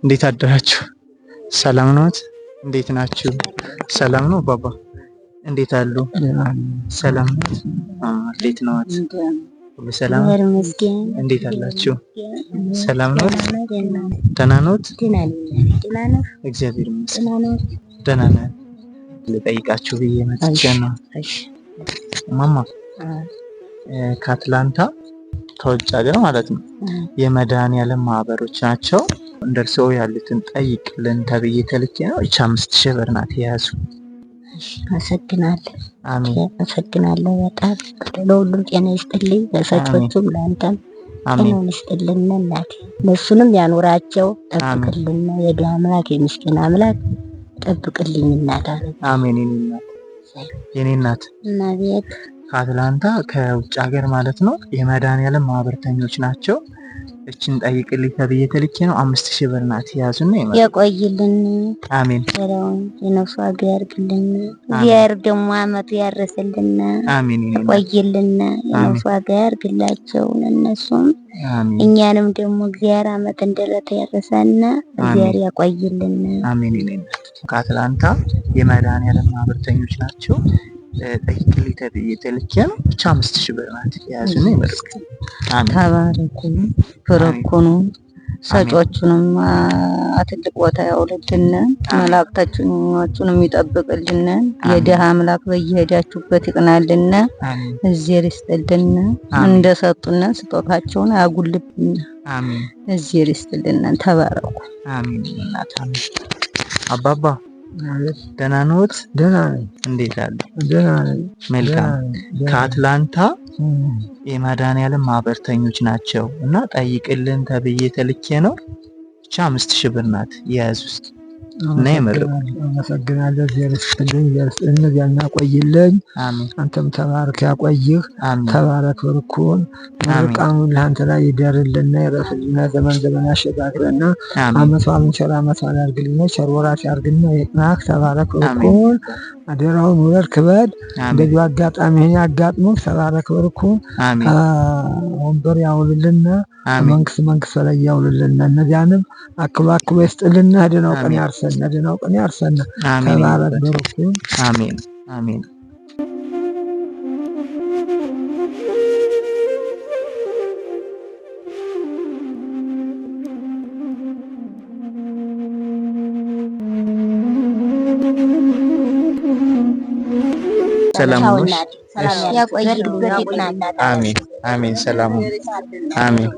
እንዴት አደራችሁ? ሰላም ነዎት? እንዴት ናችሁ? ሰላም ነው ባባ? እንዴት አሉ? ሰላም ነዎት? እንዴት ነዎት? ሁሉ ሰላም? እንዴት አላችሁ? ሰላም ነዎት? ደህና ነዎት? እግዚአብሔር ይመስገን ደህና ነን። ልጠይቃችሁ ብዬ መጥቼ ነው። ማማ ከአትላንታ ከውጭ ሀገር ማለት ነው የመድኃኒዓለም ማህበሮች ናቸው። እንደርሰው ያሉትን ጠይቅልን ተብዬ ተልኬ ነው። እቺ 5000 ብር ናት የያዙ። አመሰግናለሁ። አሜን አመሰግናለሁ በጣም ለሁሉም ጤና ይስጥልኝ። ለሰጮቹም ለአንተም ጤናውን ይስጥልን እናቴ። እነሱንም ያኑራቸው ጠብቅልን። የድሃ አምላክ የምስኪን አምላክ ጠብቅልኝ እናት አለ። አሜን። የኔ እናት እና ቤት ከአትላንታ ከውጭ ሀገር ማለት ነው የመድኃኒዓለም ማህበርተኞች ናቸው። እችን ጠይቅልኝ ተብዬ ተልኬ ነው። 5000 ብር ናት ያዙና ይመጣ ያቆይልን። አሜን። የነፍስ ዋጋ ያርግልን። እግዚአብሔር ደግሞ አመቱ ያረሰልን። አሜን። ያቆይልን። የነፍስ ዋጋ ያርግላቸው እነሱም አሜን። እኛንም ደግሞ እግዚአብሔር አመት እንደለተ ያረሰና እግዚአብሔር ያቆይልን። አሜን። ከአትላንታ የመድኃኒዓለም ማህበርተኞች ናቸው። ጠይቅልኝ ተብዬ ተልኬ ነው። ብቻ 5000 ብር ናት ያዙና ይመጣ። አሜን። ተባረኩ ፍረኩኑ ሰጮቹንም ትልቅ ቦታ ያውልልን። መላእክቶቹንም ይጠብቅልን። የድሃ አምላክ በየሄዳችሁበት ይቅናልን። እግዚአብሔር ይስጥልን። እንደሰጡና ስጦታቸውን አያጉልብን። አሜን። እግዚአብሔር ይስጥልን። ተባረኩ። አሜን። እናት አሜን። አባባ ደህና ነዎት? ደህና ነኝ። እንዴት አሉ? ደህና ነኝ። መልካም። ከአትላንታ የመድኃኒዓለም ማህበርተኞች ናቸው እና ጠይቅልን ተብዬ ተልኬ ነው። ብቻ 5000 ብር ናት የያዙ ውስጥ እና ይመርቁ። አመሰግናለሁ። እግዚአብሔር ይስጥልኝ። እነዚያን ያቆይልኝ። አሜን። አንተም ተባረክ ያቆይህ። ተባረክ በርኩን። መልካሙ ለአንተ ላይ ይደርልና ይረፍልና ዘመን ዘመን ያሸጋግረና አመቷን ቸር አመቷን ያርግልና ቸር ወራት ያርግና ይቅናክ። ተባረክ በርኩን። አደራውን ውረድ ክበድ። እንደዚህ አጋጣሚህን ያጋጥሙህ። ተባረክ በርኩን። ወንበር ያውልልና መንግስት በላይ ያውልልና እነዚያንም አክሎ ይስጥልና። ደህናው ቀን ያርሰና ደህናው ቀን ያርሰና። ተባረክ በርኩን። አሜን። አሜን። ሰላም ነሽ? ያቆይልን። አሜን። አሜን። ሰላም አሜን።